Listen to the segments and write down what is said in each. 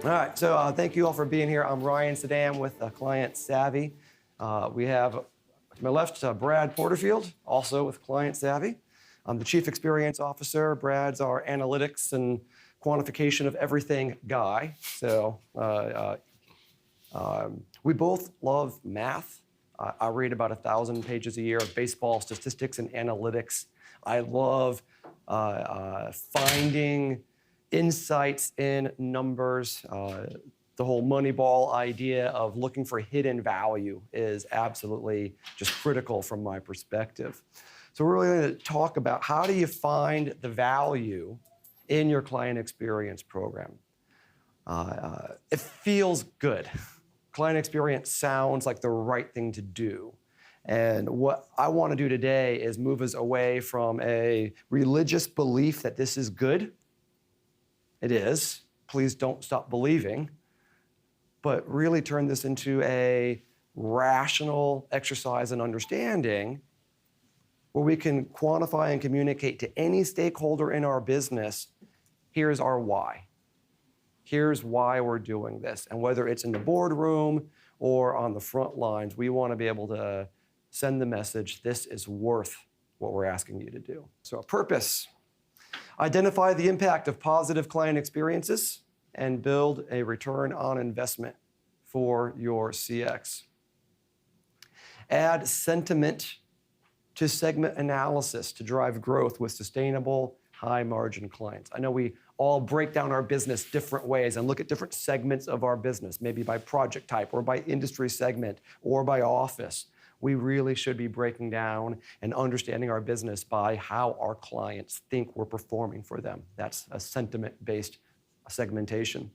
All right, so thank you all for being here. I'm Ryan Suydam with Client Savvy. We have, to my left, Brad Porterfield, also with Client Savvy. I'm the Chief Experience Officer. Brad's our analytics and quantification of everything guy. So we both love math. I read about 1,000 pages a year of baseball statistics and analytics. I love finding insights in numbers. The whole Moneyball idea of looking for hidden value is absolutely just critical from my perspective. So we're really going to talk about how do you find the value in your client experience program. It feels good. Client experience sounds like the right thing to do. And what I want to do today is move us away from a religious belief that this is good. It is. Please don't stop believing. But really turn this into a rational exercise in understanding where we can quantify and communicate to any stakeholder in our business, here's our why. Here's why we're doing this. And whether it's in the boardroom or on the front lines, we want to be able to send the message, this is worth what we're asking you to do. So a purpose. Identify the impact of positive client experiences and build a return on investment for your CX. Add sentiment to segment analysis to drive growth with sustainable, high-margin clients. I know we all break down our business different ways and look at different segments of our business, maybe by project type or by industry segment or by office. We really should be breaking down and understanding our business by how our clients think we're performing for them. That's a sentiment-based segmentation.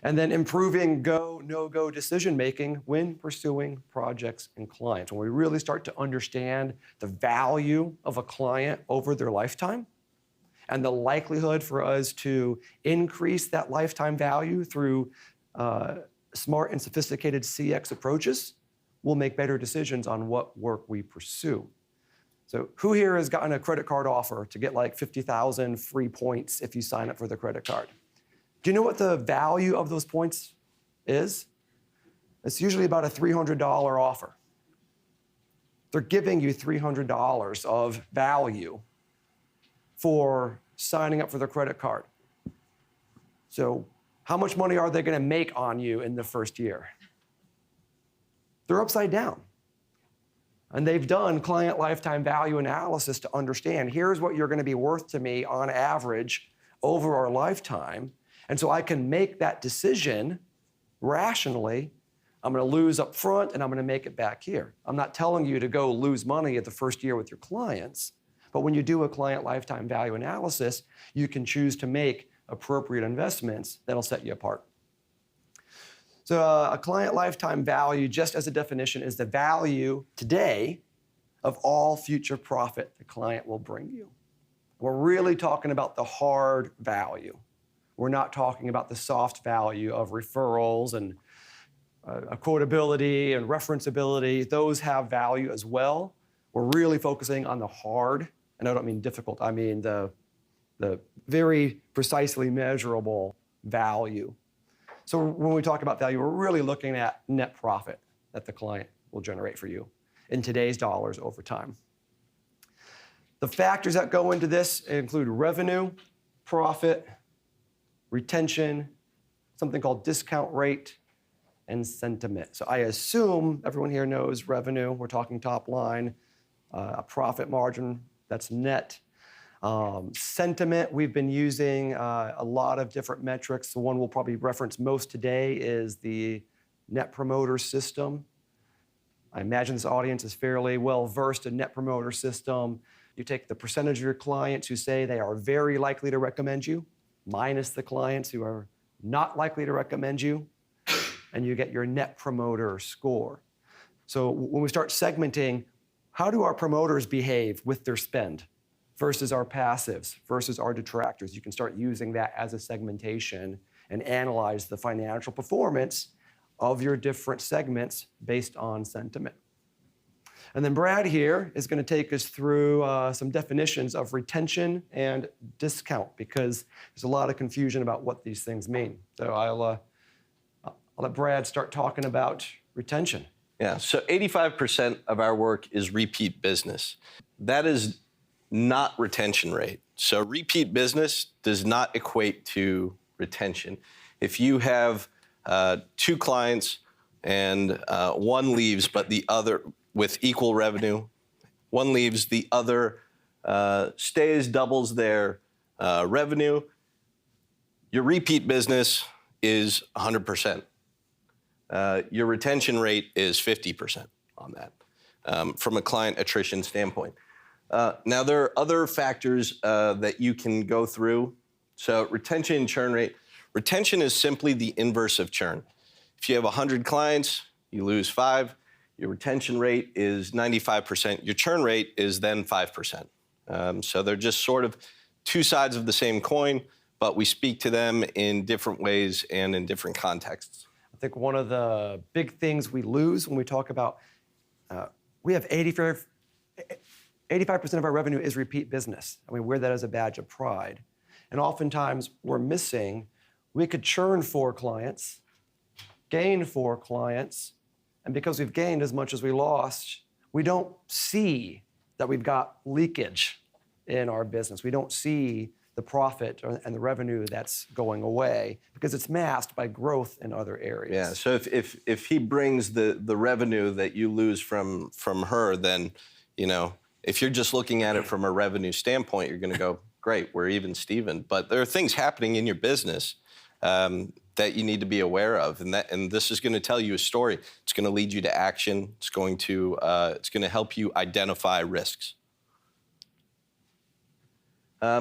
And then improving go, no-go decision-making when pursuing projects and clients. When we really start to understand the value of a client over their lifetime and the likelihood for us to increase that lifetime value through smart and sophisticated CX approaches, we'll make better decisions on what work we pursue. So who here has gotten a credit card offer to get like 50,000 free points if you sign up for the credit card? Do you know what the value of those points is? It's usually about a $300 offer. They're giving you $300 of value for signing up for the credit card. So how much money are they going to make on you in the first year? They're upside down. And they've done client lifetime value analysis to understand, here's what you're going to be worth to me on average over our lifetime. And so I can make that decision rationally. I'm going to lose up front and I'm going to make it back here. I'm not telling you to go lose money at the first year with your clients, but when you do a client lifetime value analysis, you can choose to make appropriate investments that'll set you apart. So a client lifetime value, just as a definition, is the value today of all future profit the client will bring you. We're really talking about the hard value. We're not talking about the soft value of referrals and quotability and referenceability. Those have value as well. We're really focusing on the hard, and I don't mean difficult, I mean the very precisely measurable value. So when we talk about value, we're really looking at net profit that the client will generate for you in today's dollars over time. The factors that go into this include revenue, profit, retention, something called discount rate, and sentiment. So I assume everyone here knows revenue. We're talking top line, a profit margin, that's net. Sentiment, we've been using a lot of different metrics. The one we'll probably reference most today is the Net Promoter System. I imagine this audience is fairly well versed in Net Promoter System. You take the percentage of your clients who say they are very likely to recommend you, minus the clients who are not likely to recommend you, and you get your Net Promoter Score. So when we start segmenting, how do our promoters behave with their spend versus our passives, versus our detractors? You can start using that as a segmentation and analyze the financial performance of your different segments based on sentiment. And then Brad here is going to take us through some definitions of retention and discount, because there's a lot of confusion about what these things mean. So I'll let Brad start talking about retention. Yeah, so 85% of our work is repeat business. That is not retention rate. So repeat business does not equate to retention. If you have 2 clients and one leaves, but the other with equal revenue, one leaves, the other stays, doubles their revenue, your repeat business is 100%. Your retention rate is 50% on that from a client attrition standpoint. Now, there are other factors that you can go through. So retention and churn rate. Retention is simply the inverse of churn. If you have 100 clients, you lose 5, your retention rate is 95%. Your churn rate is then 5%. So they're just sort of 2 sides of the same coin, but we speak to them in different ways and in different contexts. I think one of the big things we lose when we talk about, we have 85% of our revenue is repeat business, and we wear that as a badge of pride. And oftentimes we're missing, we could churn 4 clients, gain 4 clients, and because we've gained as much as we lost, we don't see that we've got leakage in our business. We don't see the profit and the revenue that's going away because it's masked by growth in other areas. Yeah, so if he brings the revenue that you lose from her, then, you know, if you're just looking at it from a revenue standpoint, you're gonna go, great, we're even Steven. But there are things happening in your business that you need to be aware of, and this is gonna tell you a story. It's gonna lead you to action. It's gonna help you identify risks.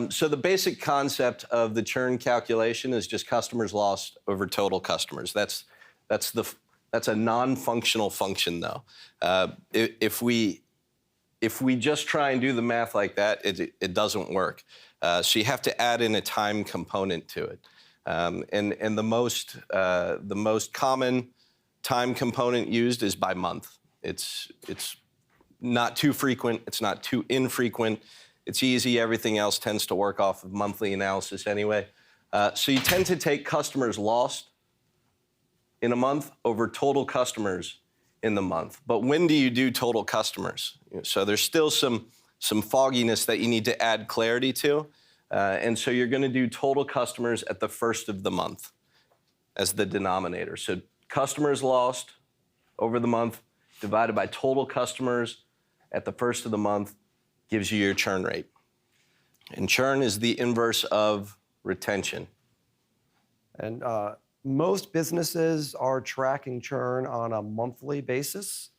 So the basic concept of the churn calculation is just customers lost over total customers. That's a non-functional function, though. If we just try and do the math like that, it doesn't work. So you have to add in a time component to it. And the most common time component used is by month. It's not too frequent. It's not too infrequent. It's easy. Everything else tends to work off of monthly analysis anyway. So you tend to take customers lost in a month over total customers in the month. But when do you do total customers? So there's still some fogginess that you need to add clarity to. And so you're going to do total customers at the first of the month as the denominator. So customers lost over the month divided by total customers at the first of the month gives you your churn rate. And churn is the inverse of retention. And most businesses are tracking churn on a monthly basis.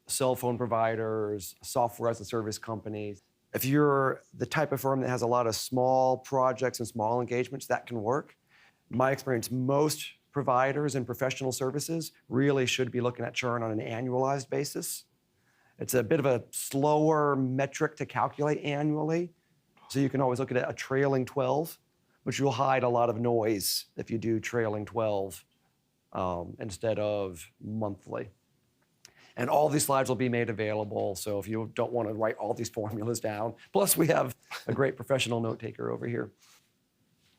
Cell phone providers, software as a service companies. If you're the type of firm that has a lot of small projects and small engagements, that can work. In my experience, most providers and professional services really should be looking at churn on an annualized basis. It's a bit of a slower metric to calculate annually, so you can always look at a trailing 12, but you'll hide a lot of noise if you do trailing 12 instead of monthly. And all these slides will be made available, so if you don't want to write all these formulas down, plus we have a great professional note taker over here.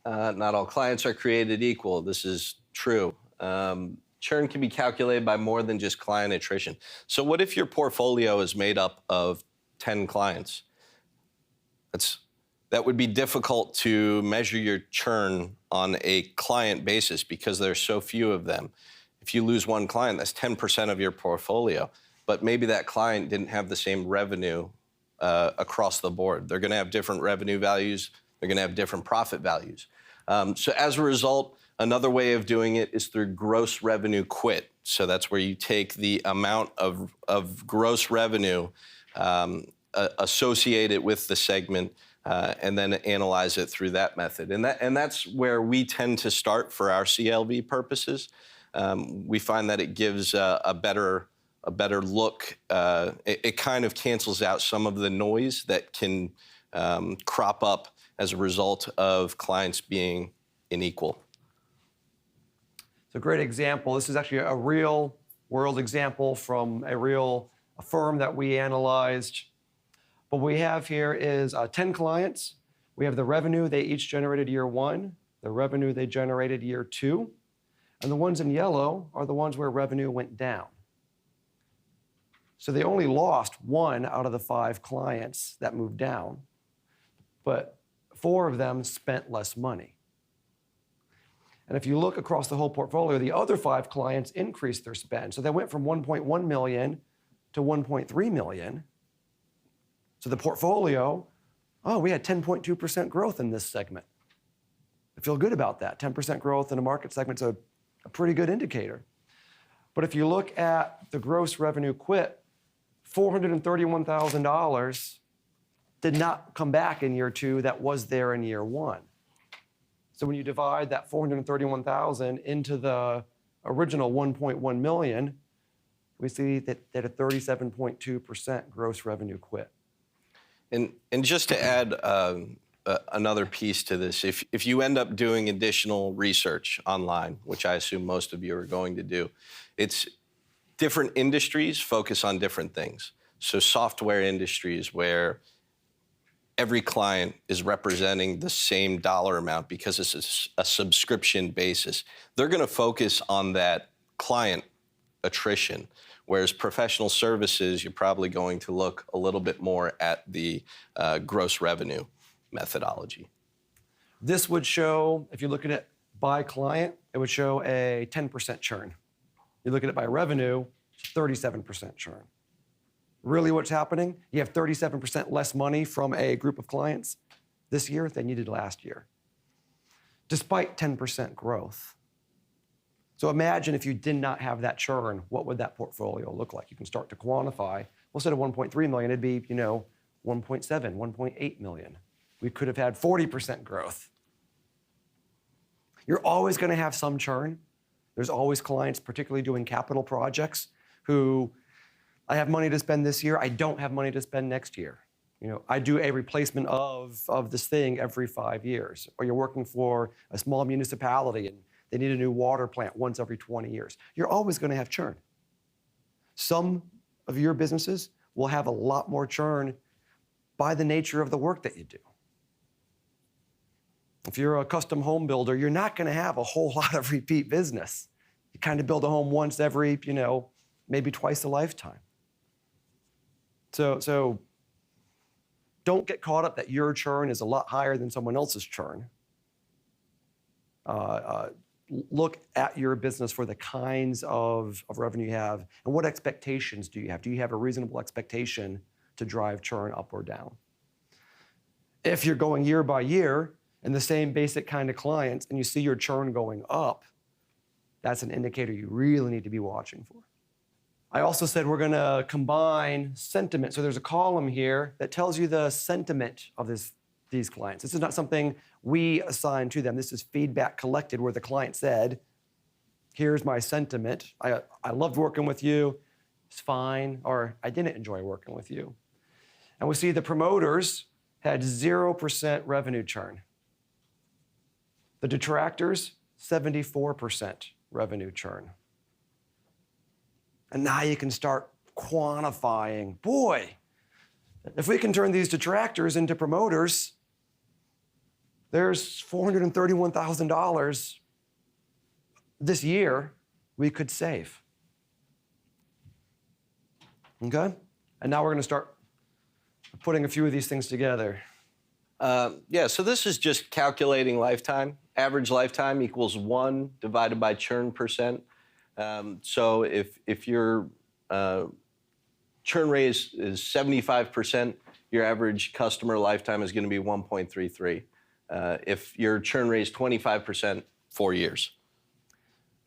Not all clients are created equal. This is true. Churn can be calculated by more than just client attrition. So what if your portfolio is made up of 10 clients? That would be difficult to measure your churn on a client basis because there's so few of them. If you lose one client, that's 10% of your portfolio. But maybe that client didn't have the same revenue across the board. They're gonna have different revenue values. They're gonna have different profit values. So as a result, another way of doing it is through gross revenue quit. So that's where you take the amount of gross revenue associated with the segment and then analyze it through that method. And that's where we tend to start for our CLV purposes. We find that it gives a better look. It kind of cancels out some of the noise that can crop up as a result of clients being unequal. It's a great example. This is actually a real world example from a real a firm that we analyzed. What we have here is 10 clients. We have the revenue they each generated year 1, the revenue they generated year 2, and the ones in yellow are the ones where revenue went down. So they only lost 1 out of the 5 clients that moved down, but 4 of them spent less money. And if you look across the whole portfolio, the other 5 clients increased their spend. So they went from 1.1 million to 1.3 million. So the portfolio, we had 10.2% growth in this segment. I feel good about that. 10% growth in a market segment is a pretty good indicator. But if you look at the gross revenue quit, $431,000 did not come back in year 2 that was there in year 1. So when you divide that 431,000 into the original 1.1 million, we see that a 37.2% gross revenue quit. And just to add another piece to this, if you end up doing additional research online, which I assume most of you are going to do, it's different industries focus on different things. So software industries where every client is representing the same dollar amount because it's a subscription basis, they're going to focus on that client attrition. Whereas professional services, you're probably going to look a little bit more at the gross revenue methodology. This would show, if you look at it by client, it would show a 10% churn. You look at it by revenue, it's 37% churn. Really what's happening? You have 37% less money from a group of clients this year than you did last year, despite 10% growth. So imagine if you did not have that churn, what would that portfolio look like? You can start to quantify. Well, instead of 1.3 million, it'd be, 1.7, 1.8 million. We could have had 40% growth. You're always going to have some churn. There's always clients, particularly doing capital projects, who I have money to spend this year, I don't have money to spend next year. I do a replacement of this thing every 5 years. Or you're working for a small municipality and they need a new water plant once every 20 years. You're always going to have churn. Some of your businesses will have a lot more churn by the nature of the work that you do. If you're a custom home builder, you're not going to have a whole lot of repeat business. You kind of build a home once every, maybe twice a lifetime. So don't get caught up that your churn is a lot higher than someone else's churn. Look at your business for the kinds of revenue you have and what expectations do you have? Do you have a reasonable expectation to drive churn up or down? If you're going year by year and the same basic kind of clients and you see your churn going up, that's an indicator you really need to be watching for. I also said we're going to combine sentiment. So there's a column here that tells you the sentiment of these clients. This is not something we assign to them. This is feedback collected where the client said, here's my sentiment. I loved working with you. It's fine. Or I didn't enjoy working with you. And we see the promoters had 0% revenue churn. The detractors, 74% revenue churn. And now you can start quantifying. Boy, if we can turn these detractors into promoters, there's $431,000 this year we could save. Okay? And now we're going to start putting a few of these things together. So this is just calculating lifetime. Average lifetime equals 1 divided by churn percent. So if your churn rate is 75%, your average customer lifetime is going to be 1.33. If your churn rate is 25%, 4 years.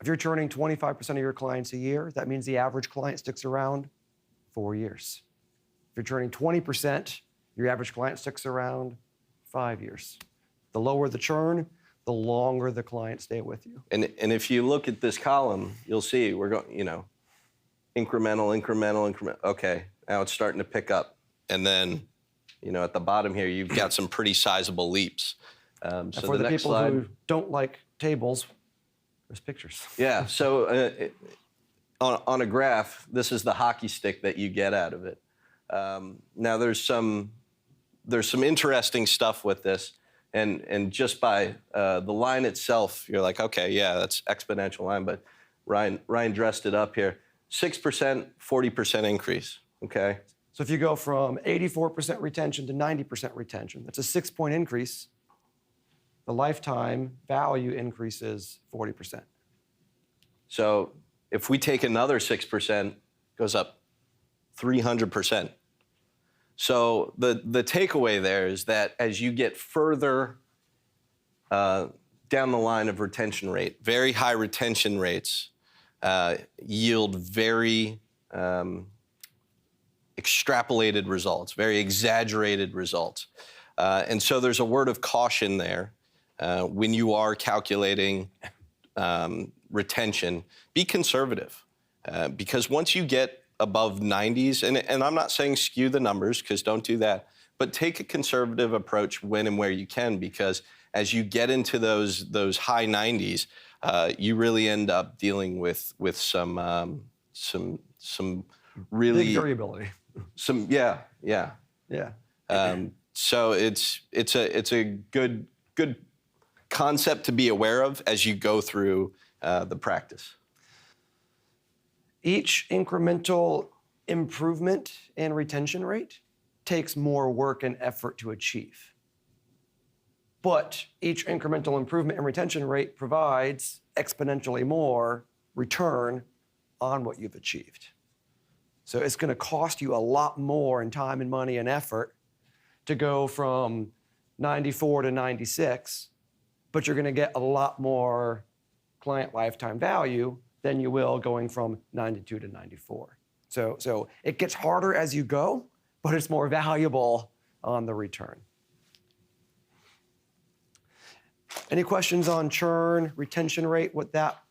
If you're churning 25% of your clients a year, that means the average client sticks around 4 years. If you're churning 20%, your average client sticks around 5 years. The lower the churn, the longer the clients stay with you. And if you look at this column, you'll see we're going, incremental. Okay, now it's starting to pick up. And then, at the bottom here, you've got some pretty sizable leaps. So for the next people slide, who don't like tables, there's pictures. Yeah, so on a graph, this is the hockey stick that you get out of it. Now there's some interesting stuff with this, and just by the line itself, you're like, okay, yeah, that's exponential line. But Ryan dressed it up here: 6%, 40% increase. Okay. So if you go from 84% retention to 90% retention, that's a 6-point increase. The lifetime value increases 40%. So if we take another 6%, goes up 300%. So the takeaway there is that as you get further down the line of retention rate, very high retention rates yield very extrapolated results, very exaggerated results. And so there's a word of caution there when you are calculating retention. Be conservative, because once you get above 90s, and I'm not saying skew the numbers, because don't do that, but take a conservative approach when and where you can, because as you get into those high 90s, you really end up dealing with some really Big variability. Yeah. So it's a good concept to be aware of as you go through the practice. Each incremental improvement in retention rate takes more work and effort to achieve. But each incremental improvement in retention rate provides exponentially more return on what you've achieved. So it's going to cost you a lot more in time and money and effort to go from 94 to 96, but you're going to get a lot more client lifetime value than you will going from 92 to 94. So it gets harder as you go, but it's more valuable on the return. Any questions on churn, retention rate, what that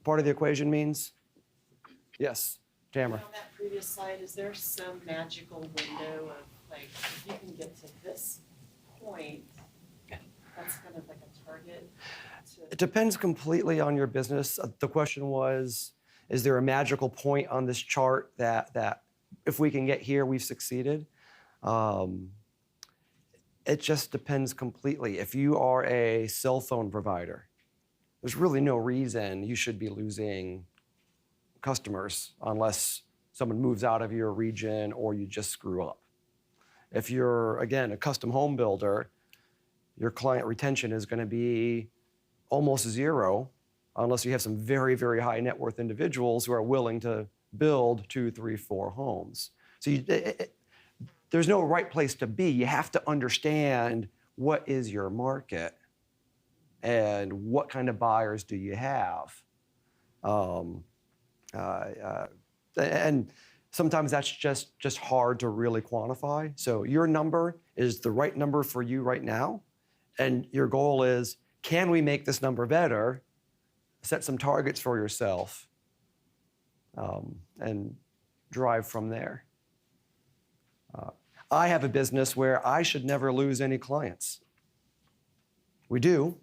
part of the equation means? Yes, Tamara. On that previous slide, is there some magical window of, like, if you can get to this point, that's kind of like a target? It depends completely on your business. The question was, is there a magical point on this chart that if we can get here, we've succeeded? It just depends completely. If you are a cell phone provider, there's really no reason you should be losing customers unless someone moves out of your region or you just screw up. If you're, again, a custom home builder, your client retention is going to be almost zero unless you have some very, very high net worth individuals who are willing to build 2, 3, 4 homes. So there's no right place to be. You have to understand what is your market and what kind of buyers do you have. And sometimes that's just hard to really quantify. So your number is the right number for you right now. And your goal is, can we make this number better? Set some targets for yourself and drive from there. I have a business where I should never lose any clients. We do.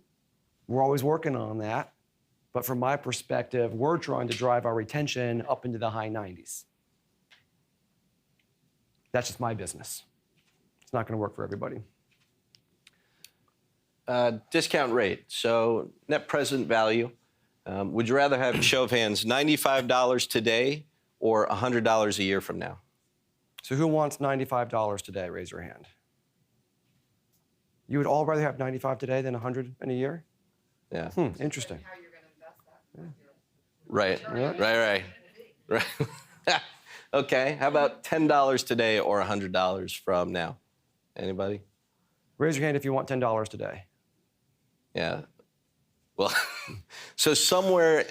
We're always working on that. But from my perspective, we're trying to drive our retention up into the high 90s. That's just my business. It's not going to work for everybody. Discount rate. So net present value. Would you rather have, show of hands, $95 today or $100 a year from now? So who wants $95 today? Raise your hand. You would all rather have $95 today than $100 in a year? Yeah. Interesting. How you're gonna invest that. Right. Okay. How about $10 today or $100 from now? Anybody? Raise your hand if you want $10 today. Yeah. Well, so somewhere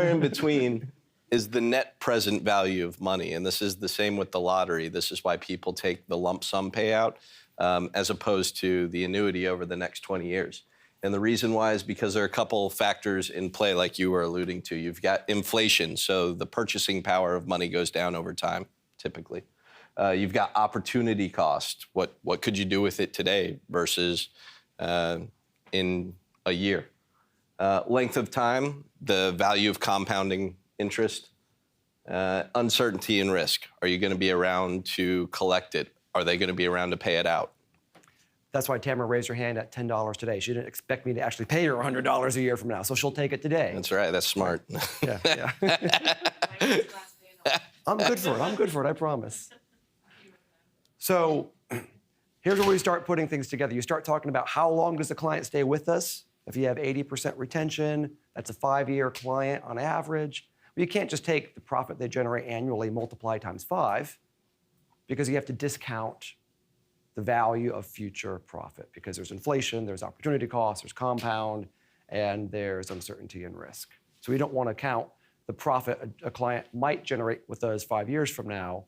in between is the net present value of money. And this is the same with the lottery. This is why people take the lump sum payout as opposed to the annuity over the next 20 years. And the reason why is because there are a couple factors in play, like you were alluding to. You've got inflation, so the purchasing power of money goes down over time, typically. You've got opportunity cost. What could you do with it today versus in a year? Length of time, the value of compounding interest. Uncertainty and risk. Are you going to be around to collect it? Are they going to be around to pay it out? That's why Tamara raised her hand at $10 today. She didn't expect me to actually pay her $100 a year from now, so she'll take it today. That's right. That's smart. Yeah, yeah. I'm good for it. I'm good for it, I promise. So here's where we start putting things together. You start talking about how long does the client stay with us? If you have 80% retention, that's a 5-year client on average. Well, you can't just take the profit they generate annually, multiply times 5, because you have to discount the value of future profit, because there's inflation, there's opportunity costs, there's compound, and there's uncertainty and risk. So we don't want to count the profit a client might generate with us 5 years from now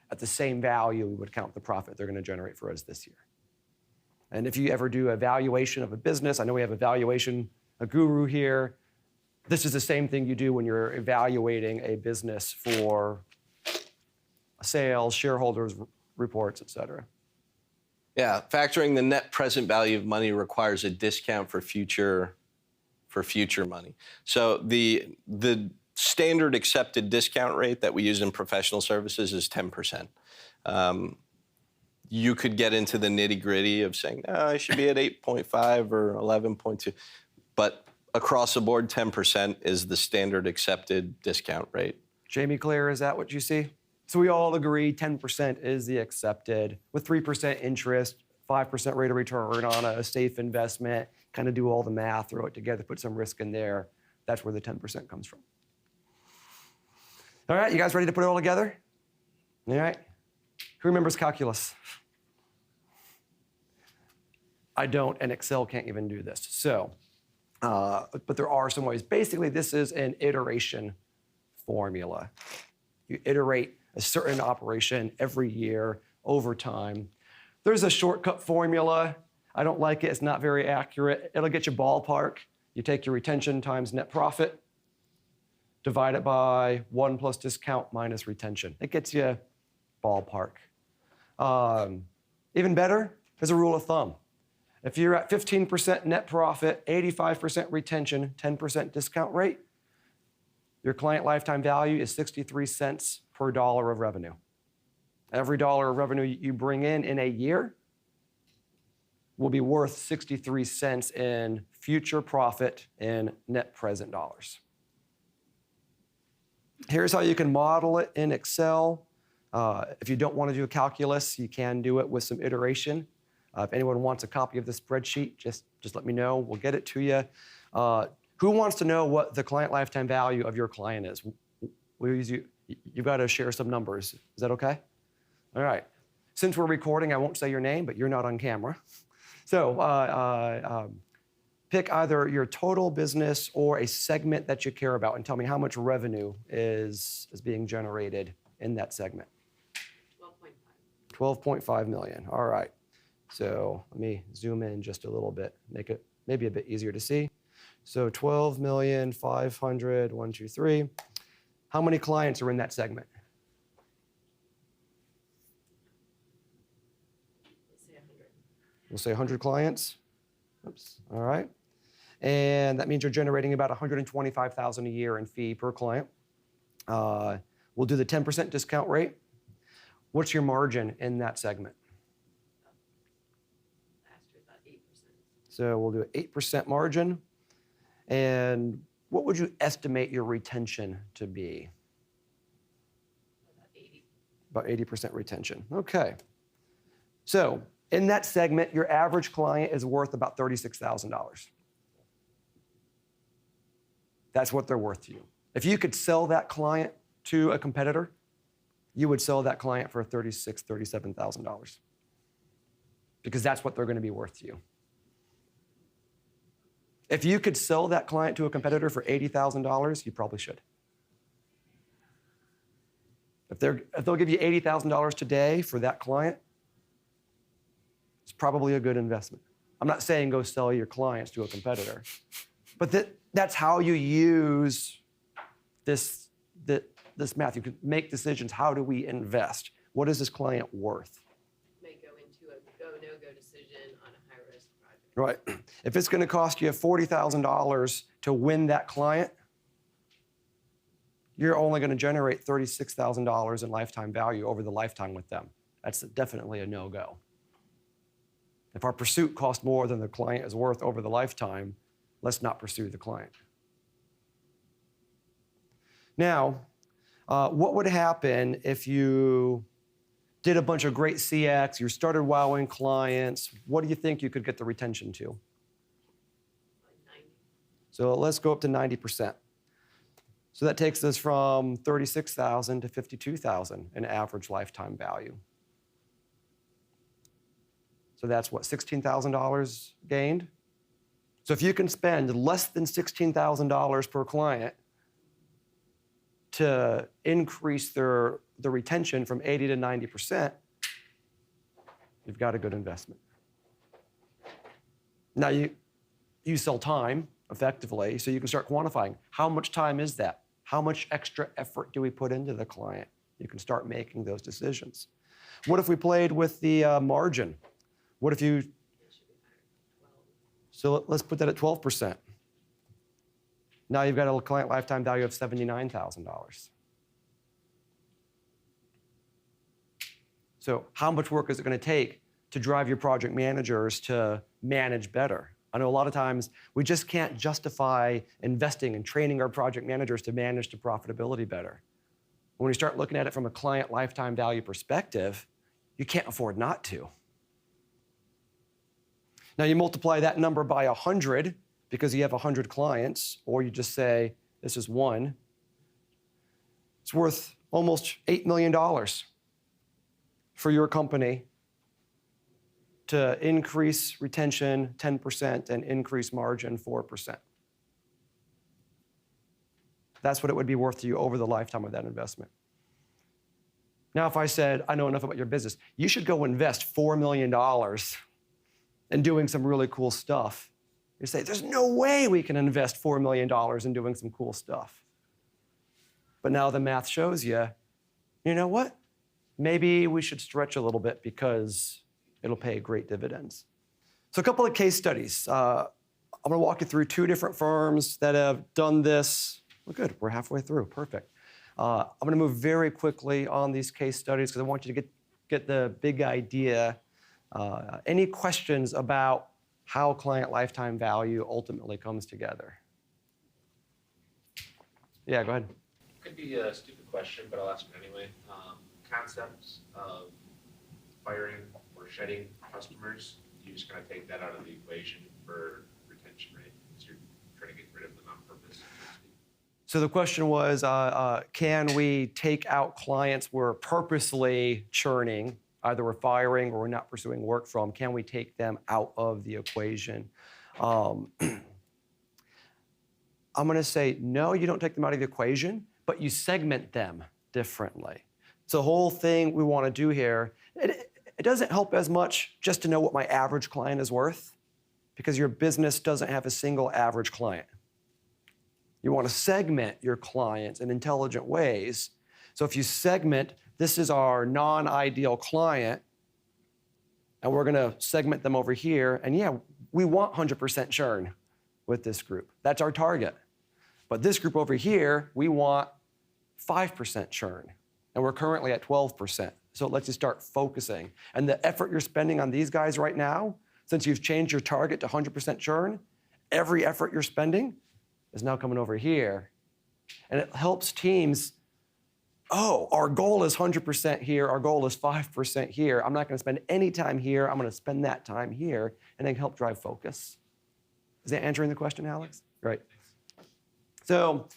at the same value we would count the profit they're going to generate for us this year. And if you ever do a valuation of a business, I know we have a guru here. This is the same thing you do when you're evaluating a business for sales, shareholders, reports, et cetera. Yeah, factoring the net present value of money requires a discount for future money. So the standard accepted discount rate that we use in professional services is 10%. You could get into the nitty-gritty of saying, no, I should be at 8.5 or 11.2. But across the board, 10% is the standard accepted discount rate. Jamie, Claire, is that what you see? So we all agree 10% is the accepted, with 3% interest, 5% rate of return on a safe investment, kind of do all the math, throw it together, put some risk in there. That's where the 10% comes from. All right, you guys ready to put it all together? All right. Who remembers calculus? I don't, and Excel can't even do this. So, but there are some ways. Basically, this is an iteration formula. You iterate a certain operation every year over time. There's a shortcut formula. I don't like it. It's not very accurate. It'll get you ballpark. You take your retention times net profit, divide it by 1 plus discount minus retention. It gets you ballpark. Even better, there's a rule of thumb. If you're at 15% net profit, 85% retention, 10% discount rate, your client lifetime value is 63 cents per dollar of revenue. Every dollar of revenue you bring in a year will be worth 63 cents in future profit in net present dollars. Here's how you can model it in Excel. If you don't want to do a calculus, you can do it with some iteration. If anyone wants a copy of the spreadsheet, just let me know. We'll get it to you. Who wants to know what the client lifetime value of your client is? You've got to share some numbers. Is that okay? All right. Since we're recording, I won't say your name, but you're not on camera. So pick either your total business or a segment that you care about and tell me how much revenue is being generated in that segment. 12.5 million. All right. So let me zoom in just a little bit, make it maybe a bit easier to see. So 12,500,000, 1, 2, 3. How many clients are in that segment? We'll say 100 clients. Oops. All right. And that means you're generating about $125,000 a year in fee per client. We'll do the 10% discount rate. What's your margin in that segment? About 8%. So we'll do an 8% margin. And what would you estimate your retention to be? About 80. About 80% retention. Okay. So in that segment, your average client is worth about $36,000. That's what they're worth to you. If you could sell that client to a competitor, you would sell that client for $36,000, $37,000 because that's what they're going to be worth to you. If you could sell that client to a competitor for $80,000, you probably should. If they'll give you $80,000 today for that client, it's probably a good investment. I'm not saying go sell your clients to a competitor, but that's how you use this math. You can make decisions. How do we invest? What is this client worth? May go into a go, no-go decision on a high-risk project. Right. If it's going to cost you $40,000 to win that client, you're only going to generate $36,000 in lifetime value over the lifetime with them. That's definitely a no-go. If our pursuit costs more than the client is worth over the lifetime, let's not pursue the client. Now, what would happen if you did a bunch of great CX, you started wowing clients? What do you think you could get the retention to? Like 90. So let's go up to 90%. So that takes us from 36,000 to 52,000 in average lifetime value. So that's what, $16,000 gained? So if you can spend less than $16,000 per client to increase the retention from 80 to 90%, you've got a good investment. Now you sell time effectively, so you can start quantifying. How much time is that? How much extra effort do we put into the client? You can start making those decisions. What if we played with the margin? What if you, It should be higher, 12. so let's put that at 12%. Now you've got a client lifetime value of $79,000. So how much work is it going to take to drive your project managers to manage better? I know a lot of times we just can't justify investing and training our project managers to manage to profitability better. When you start looking at it from a client lifetime value perspective, you can't afford not to. Now you multiply that number by 100 because you have 100 clients, or you just say, this is one. It's worth almost $8 million for your company to increase retention 10% and increase margin 4%. That's what it would be worth to you over the lifetime of that investment. Now, if I said, I know enough about your business, you should go invest $4 million in doing some really cool stuff. You say, there's no way we can invest $4 million in doing some cool stuff. But now the math shows you, you know what? Maybe we should stretch a little bit because it'll pay great dividends. So a couple of case studies. I'm gonna walk you through two different firms that have done this. Well, good, we're halfway through, perfect. I'm gonna move very quickly on these case studies because I want you to get the big idea. Any questions about how client lifetime value ultimately comes together? Yeah, go ahead. Could be a stupid question, but I'll ask it anyway. Concepts of firing or shedding customers, you just kind of take that out of the equation for retention rate because you're trying to get rid of them on purpose. So the question was, can we take out clients we're purposely churning, either we're firing or we're not pursuing work from, can we take them out of the equation? I'm gonna say, no, you don't take them out of the equation, but you segment them differently. So the whole thing we wanna do here, it doesn't help as much just to know what my average client is worth because your business doesn't have a single average client. You wanna segment your clients in intelligent ways. So if you segment, this is our non-ideal client, and we're gonna segment them over here, and yeah, we want 100% churn with this group. That's our target. But this group over here, we want 5% churn, and we're currently at 12%. So it lets you start focusing. And the effort you're spending on these guys right now, since you've changed your target to 100% churn, every effort you're spending is now coming over here. And it helps teams, oh, our goal is 100% here, our goal is 5% here. I'm not gonna spend any time here, I'm gonna spend that time here, and then help drive focus. Is that answering the question, Alex? Right. So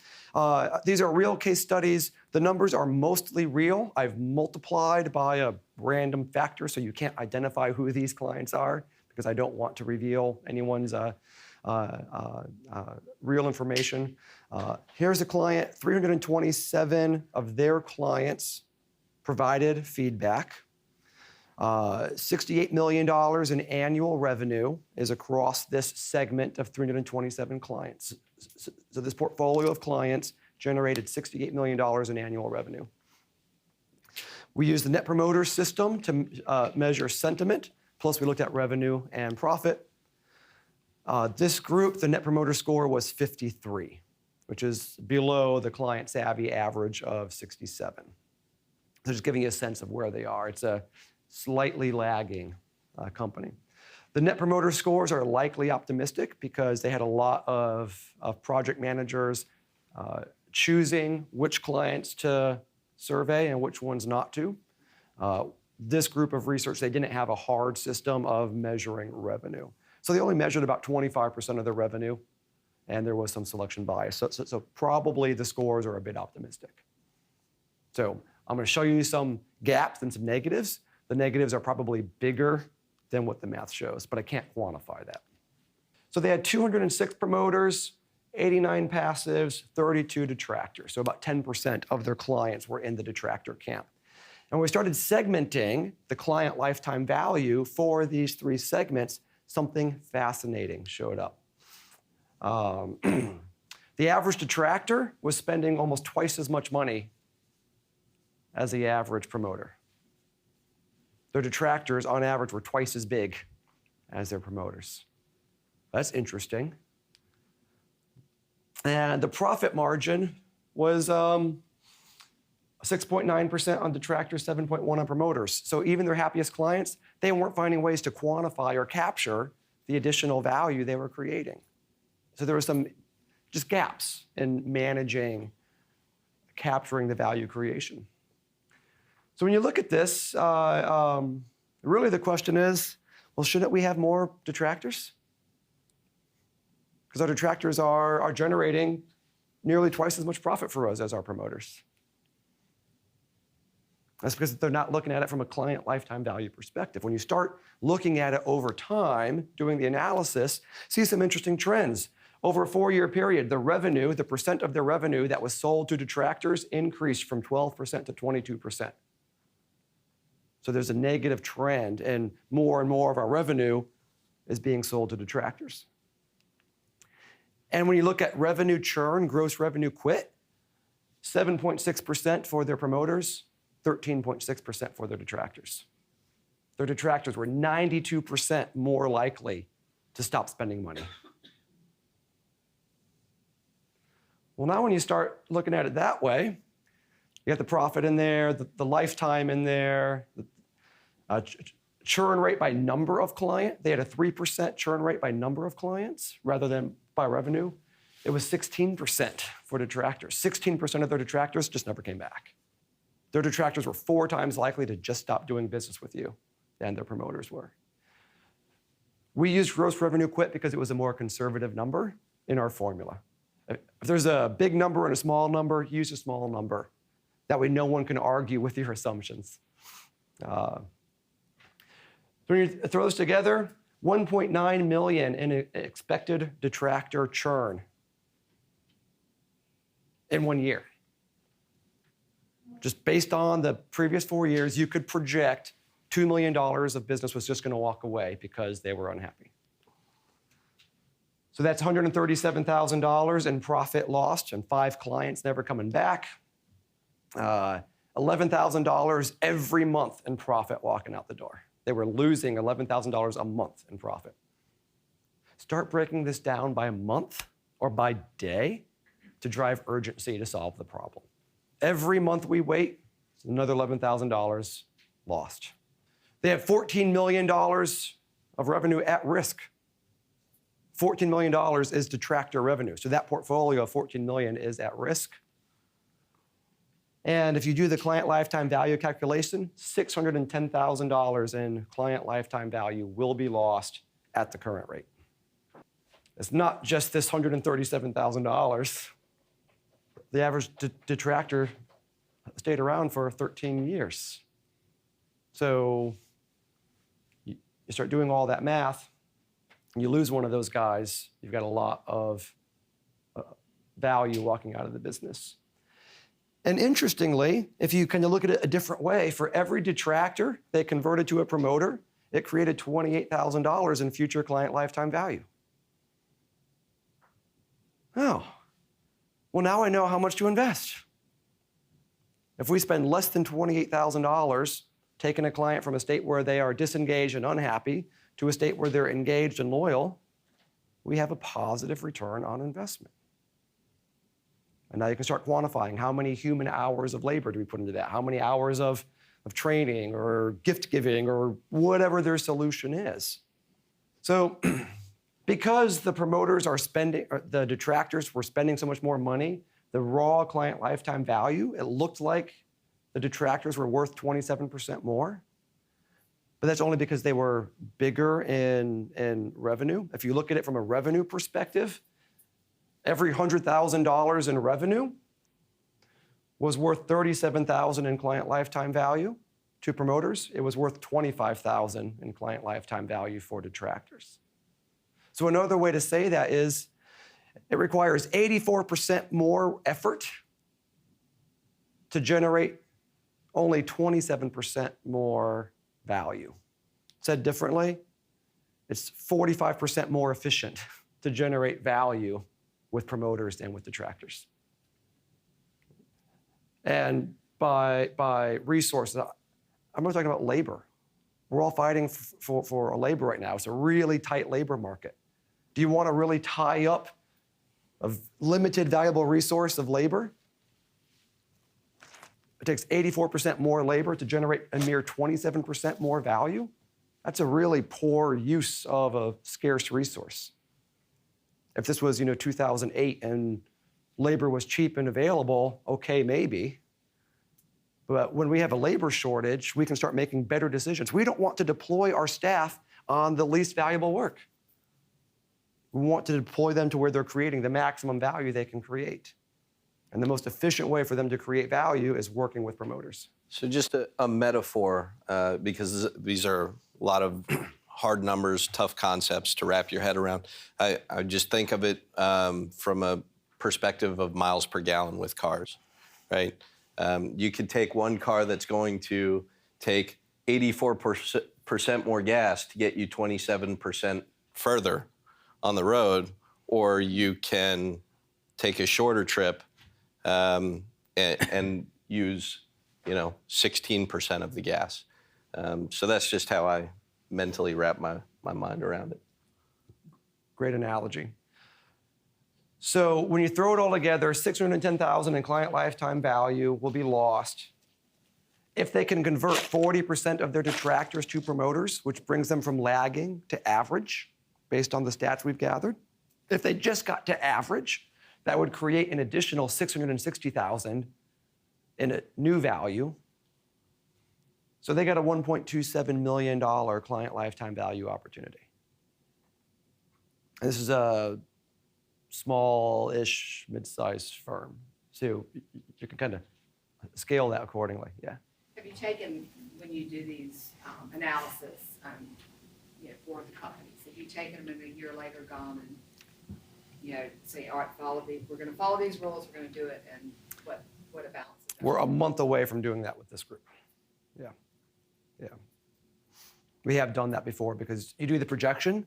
these are real case studies. The numbers are mostly real. I've multiplied by a random factor so you can't identify who these clients are because I don't want to reveal anyone's real information. Here's a client, 327 of their clients provided feedback. $68 million in annual revenue is across this segment of 327 clients. So this portfolio of clients generated $68 million in annual revenue. We used the Net Promoter System to measure sentiment, plus we looked at revenue and profit. This group, the Net Promoter Score was 53. which is below the client savvy average of 67. So just giving you a sense of where they are. It's a slightly lagging company. The net promoter scores are likely optimistic because they had a lot of project managers choosing which clients to survey and which ones not to. This group of research, they didn't have a hard system of measuring revenue. So they only measured about 25% of their revenue, and there was some selection bias. So probably the scores are a bit optimistic. So I'm going to show you some gaps and some negatives. The negatives are probably bigger than what the math shows, but I can't quantify that. So they had 206 promoters, 89 passives, 32 detractors. So about 10% of their clients were in the detractor camp. And when we started segmenting the client lifetime value for these three segments, something fascinating showed up. The average detractor was spending almost twice as much money as the average promoter. Their detractors, on average, were twice as big as their promoters. That's interesting. And the profit margin was 6.9% on detractors, 7.1% on promoters. So even their happiest clients, they weren't finding ways to quantify or capture the additional value they were creating. So there were some just gaps in managing, capturing the value creation. So when you look at this, really the question is, well, shouldn't we have more detractors? Because our detractors are generating nearly twice as much profit for us as our promoters. That's because they're not looking at it from a client lifetime value perspective. When you start looking at it over time, doing the analysis, see some interesting trends. Over a 4-year period, the revenue, the percent of their revenue that was sold to detractors increased from 12% to 22%. So there's a negative trend, and more of our revenue is being sold to detractors. And when you look at revenue churn, gross revenue quit, 7.6% for their promoters, 13.6% for their detractors. Their detractors were 92% more likely to stop spending money. Well, now when you start looking at it that way, you got the profit in there, the lifetime in there, the churn rate by number of client. They had a 3% churn rate by number of clients rather than by revenue. It was 16% for detractors. 16% of their detractors just never came back. Their detractors were 4 times likely to just stop doing business with you than their promoters were. We used gross revenue quit because it was a more conservative number in our formula. If there's a big number and a small number, use a small number. That way no one can argue with your assumptions. So when you throw this together, 1.9 million in expected detractor churn in 1 year. Just based on the previous 4 years, you could project $2 million of business was just going to walk away because they were unhappy. So that's $137,000 in profit lost and 5 clients never coming back. $11,000 every month in profit walking out the door. They were losing $11,000 a month in profit. Start breaking this down by month or by day to drive urgency to solve the problem. Every month we wait, it's another $11,000 lost. They have $14 million of revenue at risk. $14 million is detractor revenue. So that portfolio of $14 million is at risk. And if you do the client lifetime value calculation, $610,000 in client lifetime value will be lost at the current rate. It's not just this $137,000. The average detractor stayed around for 13 years. So you start doing all that math, and you lose one of those guys, you've got a lot of value walking out of the business. And interestingly, if you kind of look at it a different way, for every detractor they converted to a promoter, it created $28,000 in future client lifetime value. Oh, well, now I know how much to invest. If we spend less than $28,000 taking a client from a state where they are disengaged and unhappy to a state where they're engaged and loyal, we have a positive return on investment. And now you can start quantifying how many human hours of labor do we put into that? How many hours of training or gift giving or whatever their solution is. So because the promoters are spending, or the detractors were spending so much more money, the raw client lifetime value, it looked like the detractors were worth 27% more. But that's only because they were bigger in revenue. If you look at it from a revenue perspective, every $100,000 in revenue was worth $37,000 in client lifetime value to promoters. It was worth $25,000 in client lifetime value for detractors. So another way to say that is it requires 84% more effort to generate only 27% more value. Said differently, it's 45% more efficient to generate value with promoters than with detractors. And by resources, I'm not talking about labor. We're all fighting for labor right now. It's a really tight labor market. Do you want to really tie up a limited valuable resource of labor? It takes 84% more labor to generate a mere 27% more value. That's a really poor use of a scarce resource. If this was, 2008 and labor was cheap and available, okay, maybe. But when we have a labor shortage, we can start making better decisions. We don't want to deploy our staff on the least valuable work. We want to deploy them to where they're creating the maximum value they can create. And the most efficient way for them to create value is working with promoters. So just a metaphor, because these are a lot of hard numbers, tough concepts to wrap your head around. I just think of it from a perspective of miles per gallon with cars, right? You could take one car that's going to take 84% more gas to get you 27% further on the road, or you can take a shorter trip and use, 16% of the gas. So that's just how I mentally wrap my mind around it. Great analogy. So when you throw it all together, $610,000 in client lifetime value will be lost. If they can convert 40% of their detractors to promoters, which brings them from lagging to average, based on the stats we've gathered, if they just got to average, that would create an additional $660,000 in a new value. So they got a $1.27 million client lifetime value opportunity. And this is a small-ish, mid-sized firm. So you can kind of scale that accordingly, yeah. Have you taken, when you do these analysis for the companies, have you taken them and a year later gone and, say, all right, we're going to follow these rules, we're going to do it, and what about? We're a month away from doing that with this group. Yeah. We have done that before because you do the projection,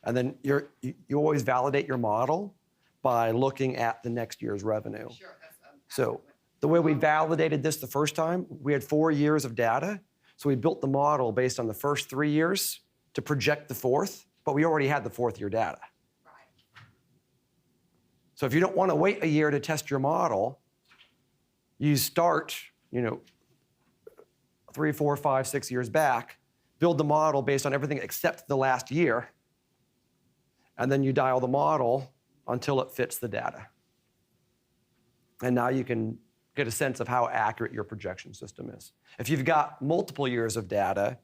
and then you always validate your model by looking at the next year's revenue. Sure, that's So the way we validated this the first time, we had 4 years of data. So we built the model based on the first 3 years to project the fourth, but we already had the fourth year data. right. So if you don't want to wait a year to test your model, you start, 3, 4, 5, 6 years back, build the model based on everything except the last year, and then you dial the model until it fits the data. And now you can get a sense of how accurate your projection system is. If you've got multiple years of data,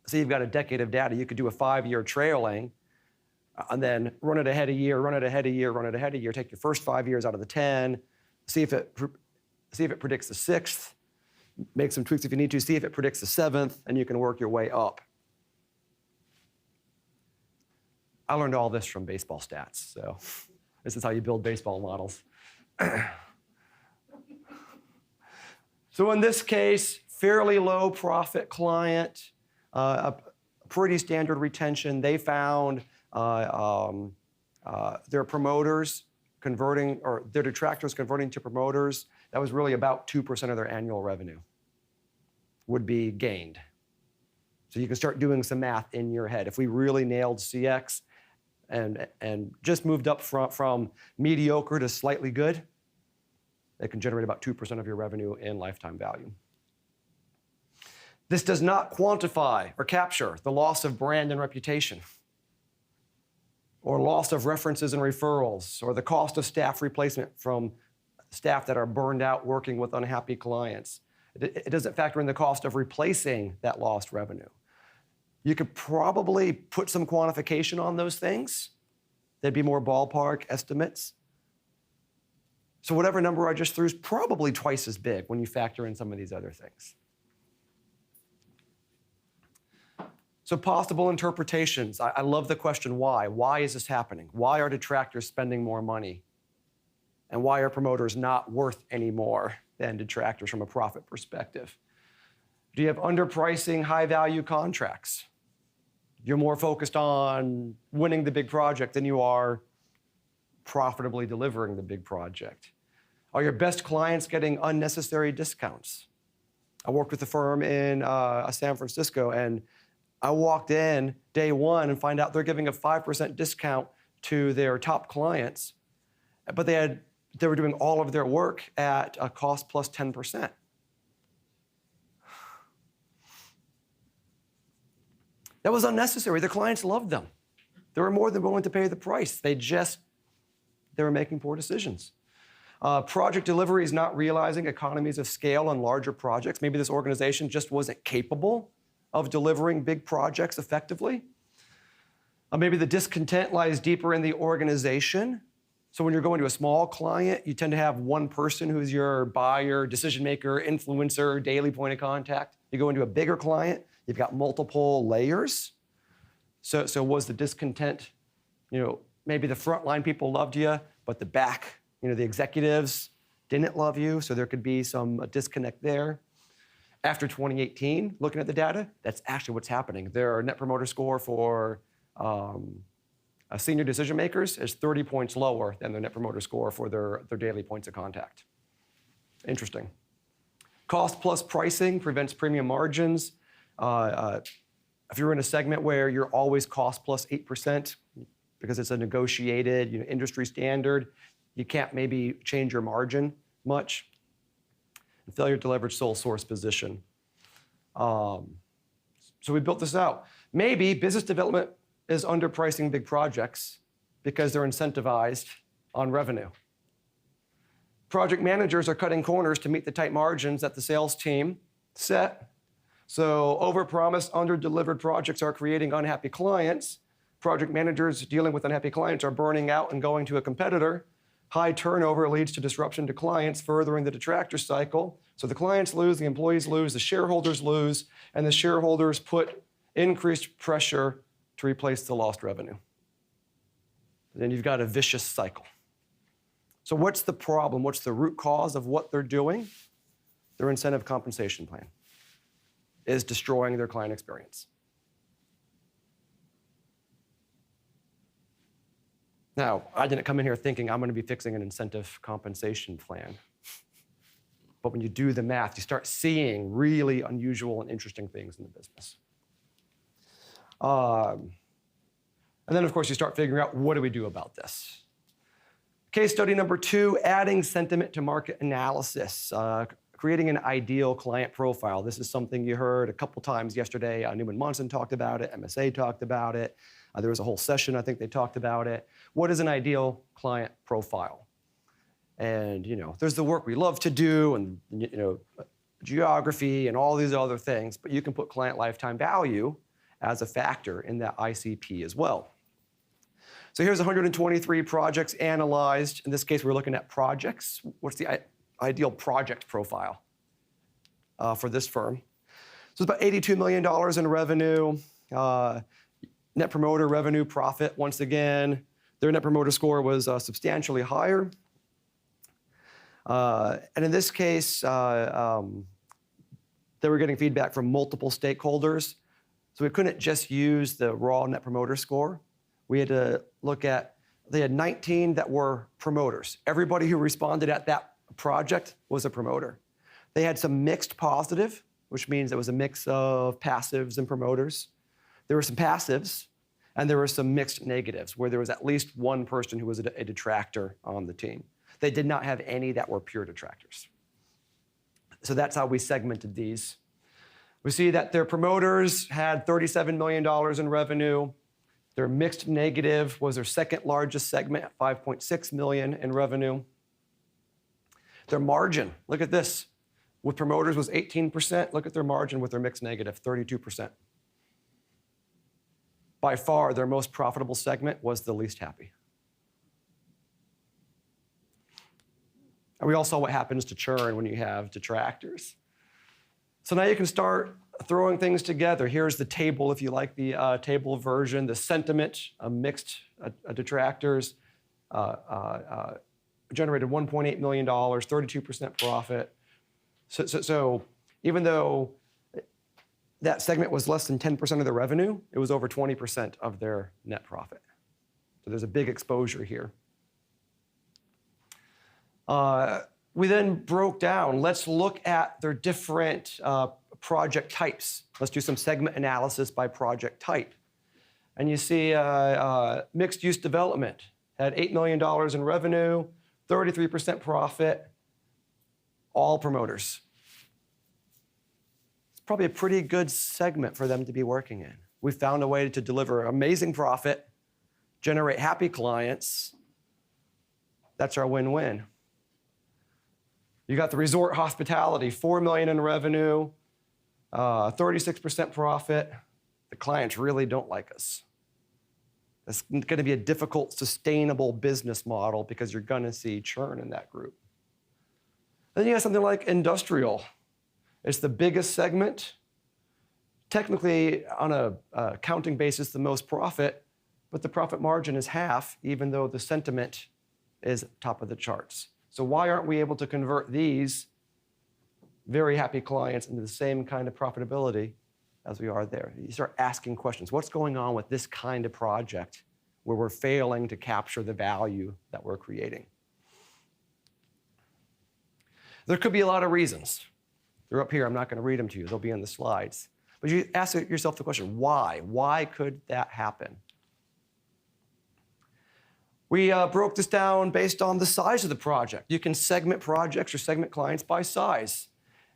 say you've got a decade of data, you could do a 5-year trailing and then run it ahead a year, run it ahead a year, run it ahead a year, take your first 5 years out of the 10, see if it predicts the 6th, make some tweaks if you need to, see if it predicts the 7th, and you can work your way up. I learned all this from baseball stats, so this is how you build baseball models. So in this case, fairly low profit client, a pretty standard retention. They found their promoters converting, or their detractors converting to promoters. That was really about 2% of their annual revenue would be gained. So you can start doing some math in your head. If we really nailed CX and just moved up from mediocre to slightly good, It can generate about 2% of your revenue in lifetime value. This does not quantify or capture the loss of brand and reputation, or loss of references and referrals, or the cost of staff replacement from staff that are burned out working with unhappy clients. It doesn't factor in the cost of replacing that lost revenue. You could probably put some quantification on those things. They'd be more ballpark estimates. So whatever number I just threw is probably twice as big when you factor in some of these other things. So possible interpretations. I love the question why. Why is this happening? Why are detractors spending more money? And why are promoters not worth any more than detractors from a profit perspective? Do you have underpricing high-value contracts? You're more focused on winning the big project than you are profitably delivering the big project. Are your best clients getting unnecessary discounts? I worked with a firm in San Francisco, and I walked in day one and find out they're giving a 5% discount to their top clients, but they were doing all of their work at a cost plus 10%. That was unnecessary. The clients loved them. They were more than willing to pay the price. They were making poor decisions. Project delivery is not realizing economies of scale on larger projects. Maybe this organization just wasn't capable of delivering big projects effectively. Maybe the discontent lies deeper in the organization. So when you're going to a small client, you tend to have one person who's your buyer, decision maker, influencer, daily point of contact. You go into a bigger client, you've got multiple layers. So was the discontent, maybe the frontline people loved you, but the back, the executives didn't love you, so there could be some disconnect there. After 2018, looking at the data, that's actually what's happening. Their net promoter score for senior decision makers is 30 points lower than their net promoter score for their daily points of contact. Interesting. Cost plus pricing prevents premium margins. If you're in a segment where you're always cost plus 8% because it's a negotiated industry standard, you can't maybe change your margin much. And failure to leverage sole source position. So we built this out. Maybe business development is underpricing big projects because they're incentivized on revenue. Project managers are cutting corners to meet the tight margins that the sales team set. So overpromised, underdelivered projects are creating unhappy clients. Project managers dealing with unhappy clients are burning out and going to a competitor. High turnover leads to disruption to clients, furthering the detractor cycle. So the clients lose, the employees lose, the shareholders lose, and the shareholders put increased pressure to replace the lost revenue. Then you've got a vicious cycle. So what's the problem? What's the root cause of what they're doing? Their incentive compensation plan is destroying their client experience. Now, I didn't come in here thinking I'm going to be fixing an incentive compensation plan. But when you do the math, you start seeing really unusual and interesting things in the business. And then, of course, you start figuring out, what do we do about this? Case study number 2, adding sentiment to market analysis, creating an ideal client profile. This is something you heard a couple times yesterday. Newman Monson talked about it. MSA talked about it. There was a whole session, I think they talked about it. What is an ideal client profile? And, there's the work we love to do and, geography and all these other things, but you can put client lifetime value as a factor in that ICP as well. So here's 123 projects analyzed. In this case, we're looking at projects. What's the ideal project profile for this firm? So it's about $82 million in revenue. Net promoter revenue profit, once again, their net promoter score was substantially higher. And in this case, they were getting feedback from multiple stakeholders. So we couldn't just use the raw net promoter score. We had to look at, they had 19 that were promoters. Everybody who responded at that project was a promoter. They had some mixed positive, which means it was a mix of passives and promoters. There were some passives, and there were some mixed negatives, where there was at least one person who was a detractor on the team. They did not have any that were pure detractors. So that's how we segmented these. We see that their promoters had $37 million in revenue. Their mixed negative was their second largest segment at $5.6 million in revenue. Their margin, look at this. With promoters was 18%. Look at their margin with their mixed negative, 32%. By far, their most profitable segment was the least happy. And we all saw what happens to churn when you have detractors. So now you can start throwing things together. Here's the table, if you like the table version. The sentiment, mixed detractors, generated $1.8 million, 32% profit. So even though that segment was less than 10% of the revenue, it was over 20% of their net profit. So there's a big exposure here. We then broke down, let's look at their different project types. Let's do some segment analysis by project type. And you see mixed use development had $8 million in revenue, 33% profit, all promoters. It's probably a pretty good segment for them to be working in. We found a way to deliver amazing profit, generate happy clients. That's our win-win. You got the resort hospitality, $4 million in revenue, 36% profit. The clients really don't like us. It's going to be a difficult, sustainable business model because you're going to see churn in that group. Then you have something like industrial. It's the biggest segment. Technically, on a accounting basis, the most profit, but the profit margin is half, even though the sentiment is top of the charts. So why aren't we able to convert these very happy clients into the same kind of profitability as we are there? You start asking questions. What's going on with this kind of project where we're failing to capture the value that we're creating? There could be a lot of reasons. They're up here. I'm not going to read them to you. They'll be on the slides. But you ask yourself the question, why? Why could that happen? We broke this down based on the size of the project. You can segment projects or segment clients by size.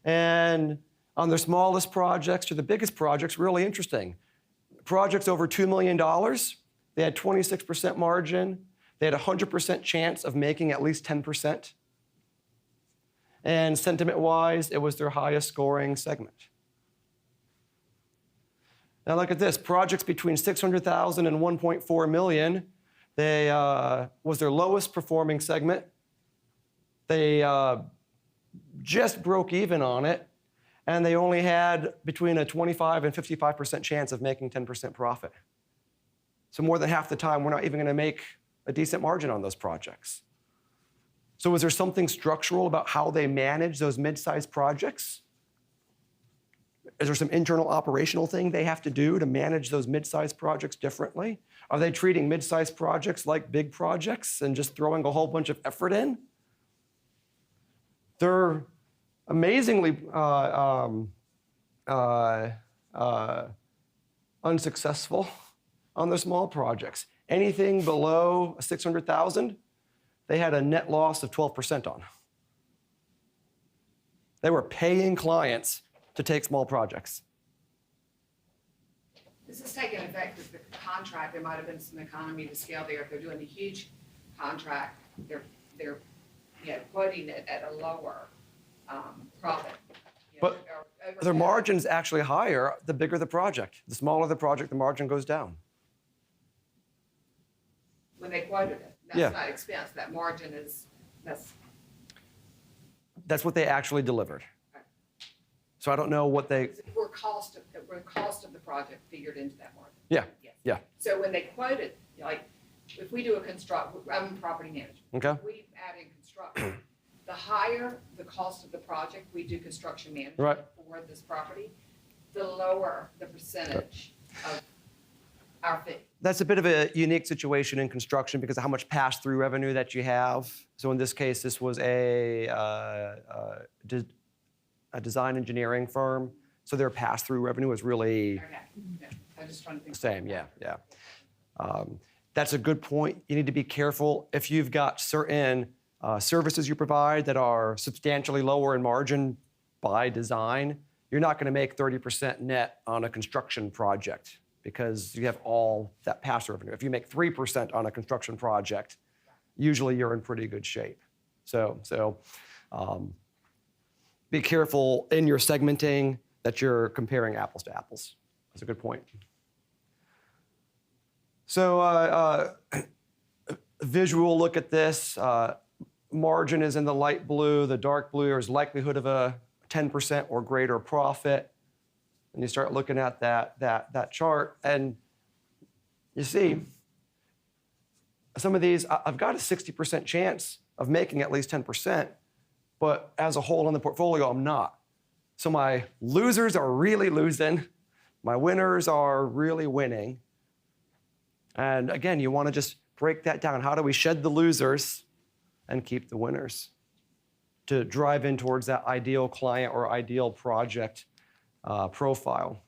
And on the smallest projects to the biggest projects, really interesting. Projects over $2 million, they had 26% margin. They had a 100% chance of making at least 10%. And sentiment-wise, it was their highest scoring segment. Now look at this. Projects between $600,000 and $1.4 million, they was their lowest performing segment. They just broke even on it, and they only had between a 25 and 55% chance of making 10% profit. So more than half the time, we're not even going to make a decent margin on those projects. So is there something structural about how they manage those mid-sized projects? Is there some internal operational thing they have to do to manage those mid-sized projects differently? Are they treating mid-sized projects like big projects and just throwing a whole bunch of effort in? They're amazingly unsuccessful on their small projects. Anything below $600,000, they had a net loss of 12% on. They were paying clients to take small projects. This is taking effect of the contract. There might have been some economy to scale there. If they're doing a huge contract, they're quoting it at a lower profit. But their margin's actually higher the bigger the project. The smaller the project, the margin goes down. When they quoted it, that's not expense. That margin is, That's what they actually delivered. So I don't know what they... We're cost of the project figured into that margin. Yeah, Yes. yeah. So when they quoted, like, if we do I'm property management. Okay. We add in construction. The higher the cost of the project, we do construction management Right. for this property, the lower the percentage of our fee. That's a bit of a unique situation in construction because of how much pass-through revenue that you have. So in this case, this was a design engineering firm. So their pass-through revenue is really Okay. Yeah. I'm just trying to think. the same. Yeah. That's a good point. You need to be careful if you've got certain services you provide that are substantially lower in margin by design, you're not going to make 30% net on a construction project because you have all that pass-through revenue. If you make 3% on a construction project, usually you're in pretty good shape. So be careful in your segmenting that you're comparing apples to apples. That's a good point. So visual look at this. Margin is in the light blue. The dark blue is likelihood of a 10% or greater profit. And you start looking at that chart, and you see some of these, I've got a 60% chance of making at least 10%, but as a whole in the portfolio, I'm not. So my losers are really losing. My winners are really winning. And again, you want to just break that down. How do we shed the losers and keep the winners to drive in towards that ideal client or ideal project profile?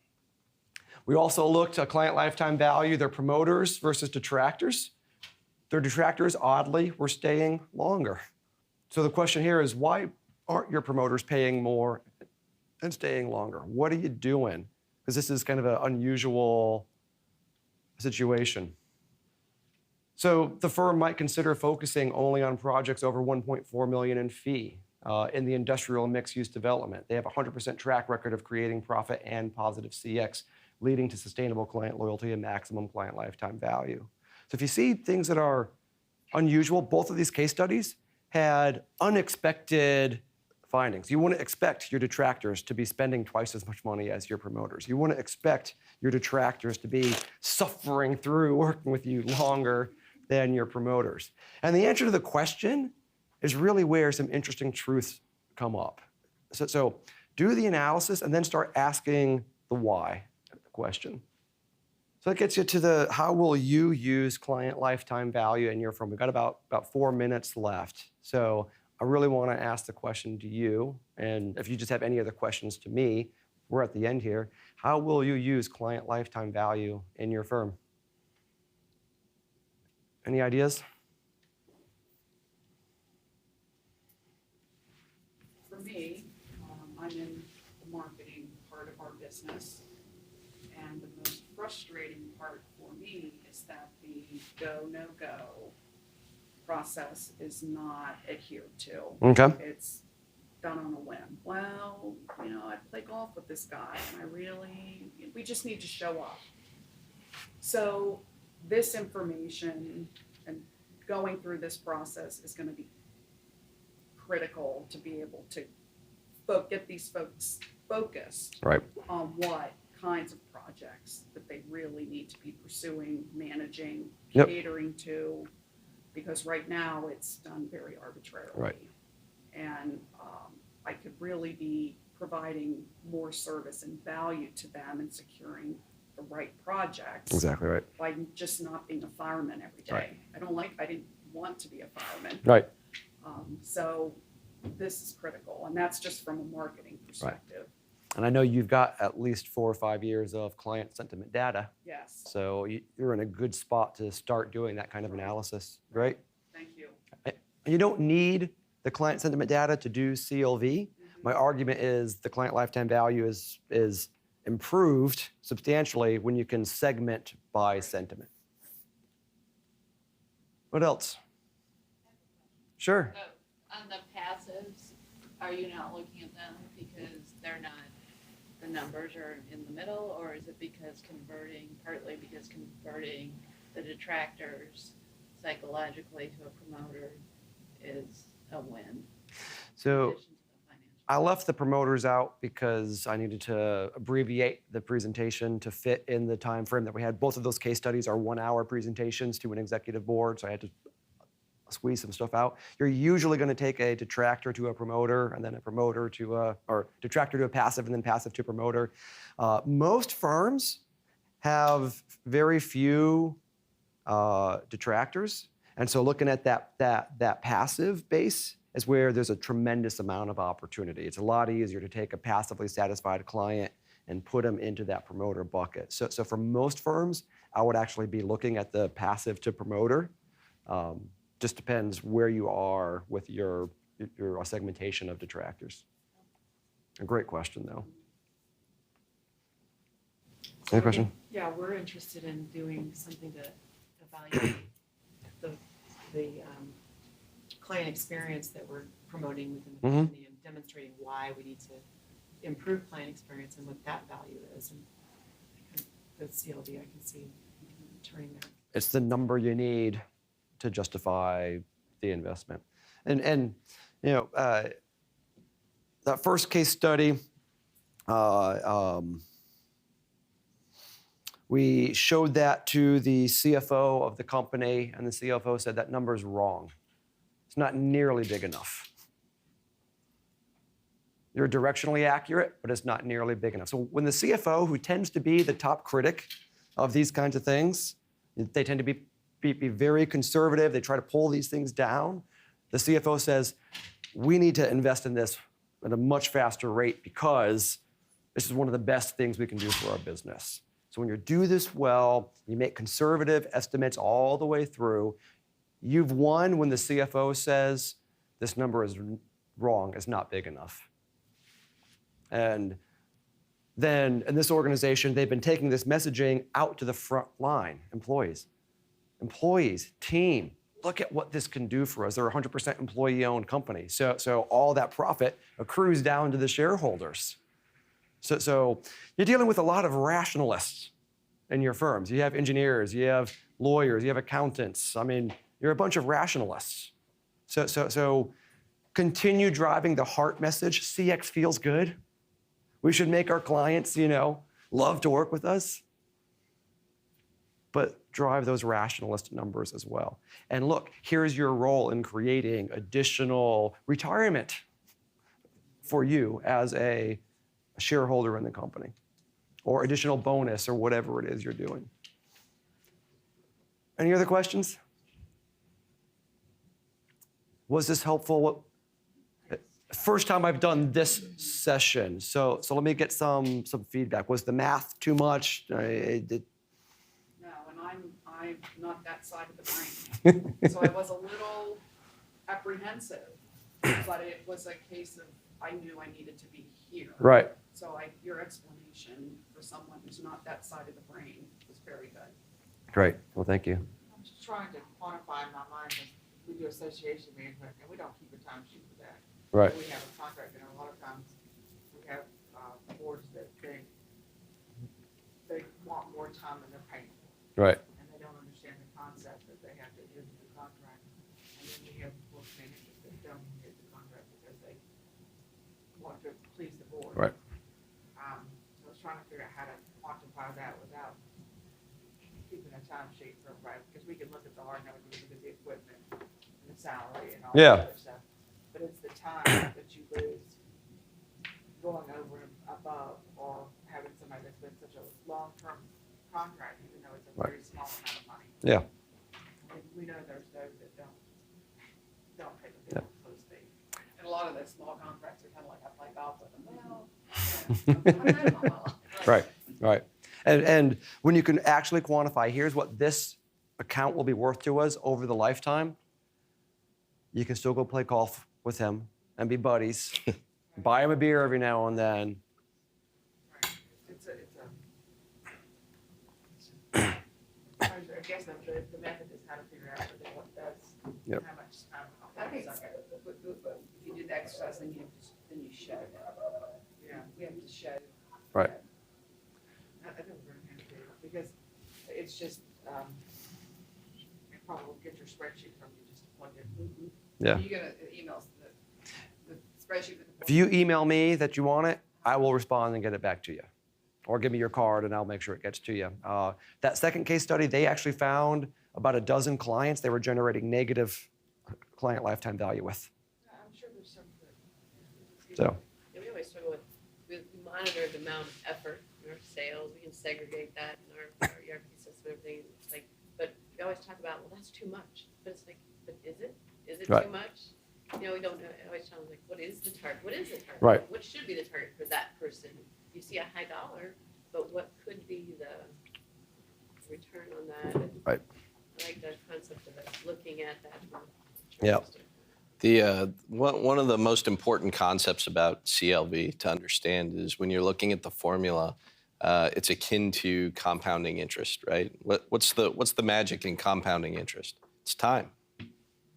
We also looked at client lifetime value, their promoters versus detractors. Their detractors, oddly, were staying longer. So the question here is, why aren't your promoters paying more and staying longer? What are you doing? Because this is kind of an unusual situation. So the firm might consider focusing only on projects over 1.4 million in fee in the industrial and mixed-use development. They have a 100% track record of creating profit and positive CX, leading to sustainable client loyalty and maximum client lifetime value. So if you see things that are unusual, both of these case studies had unexpected findings. You wouldn't expect your detractors to be spending twice as much money as your promoters. You wouldn't expect your detractors to be suffering through working with you longer than your promoters. And the answer to the question is really where some interesting truths come up. So do the analysis and then start asking the why question. So that gets you to the how will you use client lifetime value in your firm? We've got about 4 minutes left. So I really want to ask the question to you, and if you just have any other questions to me, we're at the end here. How will you use client lifetime value in your firm? Any ideas? For me, I'm in the marketing part of our business, and the most frustrating part for me is that the go, no-go process is not adhered to. Okay. It's done on a whim. Well, I play golf with this guy, and we just need to show up. So this information and going through this process is going to be critical to be able to get these folks focused Right. on what kinds of projects that they really need to be pursuing, managing, Yep. catering to, because right now it's done very arbitrarily. Right. And I could really be providing more service and value to them and securing the right projects. Exactly right. By just not being a fireman every day. Right. I didn't want to be a fireman. Right. So this is critical, and that's just from a marketing perspective. And I know you've got at least 4 or 5 years of client sentiment data. Yes, So you're in a good spot to start doing that kind of analysis. Great. thank you. You don't need the client sentiment data to do CLV. My argument is the client lifetime value is improved substantially when you can segment by sentiment. What else? Sure. So on the passives, are you not looking at them because they're not, the numbers are in the middle, or is it partly because converting the detractors psychologically to a promoter is a win? in So addition to the financial? I left the promoters out because I needed to abbreviate the presentation to fit in the time frame that we had. Both of those case studies are 1-hour presentations to an executive board, so I had to squeeze some stuff out. You're usually going to take a detractor to a promoter, and then a promoter to or detractor to a passive, and then passive to promoter. Most firms have very few detractors, and so looking at that passive base is where there's a tremendous amount of opportunity. It's a lot easier to take a passively satisfied client and put them into that promoter bucket. So for most firms, I would actually be looking at the passive to promoter. Just depends where you are with your segmentation of detractors. A great question, though. Any question? Yeah, we're interested in doing something to evaluate the client experience that we're promoting within the Mhm. company and demonstrating why we need to improve client experience and what that value is. And the CLV, I can see turning that. It's the number you need to justify the investment. And you know, that first case study, we showed that to the CFO of the company, and the CFO said that number is wrong. It's not nearly big enough. You're directionally accurate, but it's not nearly big enough. So when the CFO, who tends to be the top critic of these kinds of things, they tend to be very conservative. They try to pull these things down. The CFO says, we need to invest in this at a much faster rate because this is one of the best things we can do for our business. So when you do this well, you make conservative estimates all the way through, you've won when the CFO says this number is wrong, it's not big enough. And then in this organization, they've been taking this messaging out to the front line, employees, team, look at what this can do for us. They're a 100% employee-owned company. So all that profit accrues down to the shareholders. So you're dealing with a lot of rationalists in your firms. You have engineers, you have lawyers, you have accountants. I mean, you're a bunch of rationalists. So continue driving the heart message. CX feels good. We should make our clients, love to work with us. But drive those rationalist numbers as well. And look, here's your role in creating additional retirement for you as a shareholder in the company, or additional bonus, or whatever it is you're doing. Any other questions? Was this helpful? First time I've done this session, so let me get some feedback. Was the math too much? No, and I'm not that side of the brain. So I was a little apprehensive, but it was a case of I knew I needed to be here. Right. So your explanation for someone who's not that side of the brain was very good. Great. Well, thank you. I'm just trying to quantify in my mind, because we do association management, and we don't keep a time sheet for that. Right. We have a contract, and a lot of times, we have boards that they want more time than they're paying for, Right. and they don't understand the concept that they have to adhere to the contract. And then we have board managers that don't adhere to the contract because they want to please the board. Right. So I was trying to figure out how to quantify that without keeping a time sheet for everybody, because we can look at the hard numbers, we can look at the equipment and the salary and all Yeah. that other stuff. But it's the time that you lose going over and above, or having somebody that's been such a long-term contract, even though it's a very small amount of money. Yeah. And we know there's those that don't pay the bill, so to speak. And a lot of those small contracts are kind of like I play golf with them. Well, Right. And when you can actually quantify, here's what this account will be worth to us over the lifetime, you can still go play golf with him and be buddies. Buy him a beer every now and then. Right. I guess the method is how to figure out what does, Yep. how much time. I think if you do the exercise, then you show that. Yeah. We have to show. Right. I think we're going to have to, because it's just, you probably will get your spreadsheet from you just to plug in. Yeah. You're gonna email the spreadsheet with the. If you email me that you want it, I will respond and get it back to you. Or give me your card and I'll make sure it gets to you. That second case study, they actually found about a dozen clients they were generating negative client lifetime value with. I'm sure there's some that. So, Yeah, we always struggle with, we monitor the amount of effort in our sales, we can segregate that in our ERP system and everything, it's like, but we always talk about, well, that's too much, but it's like, but is it? Is it Right. too much? We don't know, I always tell them, like, what is the target? What is the target? Right. What should be the target for that person? You see a high dollar, but what could be the return on that? And Right. I like the concept of it, looking at that from a Yep. standpoint. One of the most important concepts about CLV to understand is when you're looking at the formula, it's akin to compounding interest, right? What's the magic in compounding interest? It's time.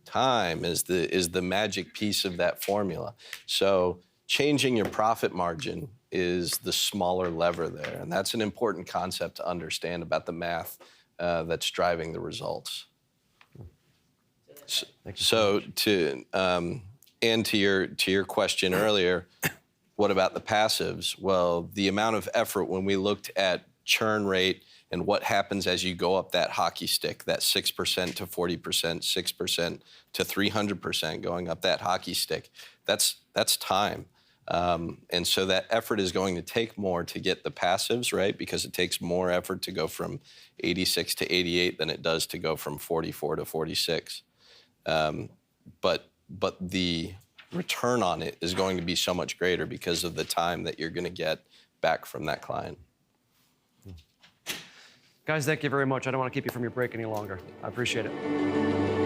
Time is the magic piece of that formula. So changing your profit margin is the smaller lever there, and that's an important concept to understand about the math that's driving the results. So to and to your question earlier, what about the passives? Well, the amount of effort when we looked at churn rate and what happens as you go up that hockey stick, that 6% to 40%, 6% to 300% going up that hockey stick, that's time. And so that effort is going to take more to get the passives, right? Because it takes more effort to go from 86 to 88 than it does to go from 44 to 46. But the return on it is going to be so much greater because of the time that you're going to get back from that client. Guys, thank you very much. I don't want to keep you from your break any longer. I appreciate it.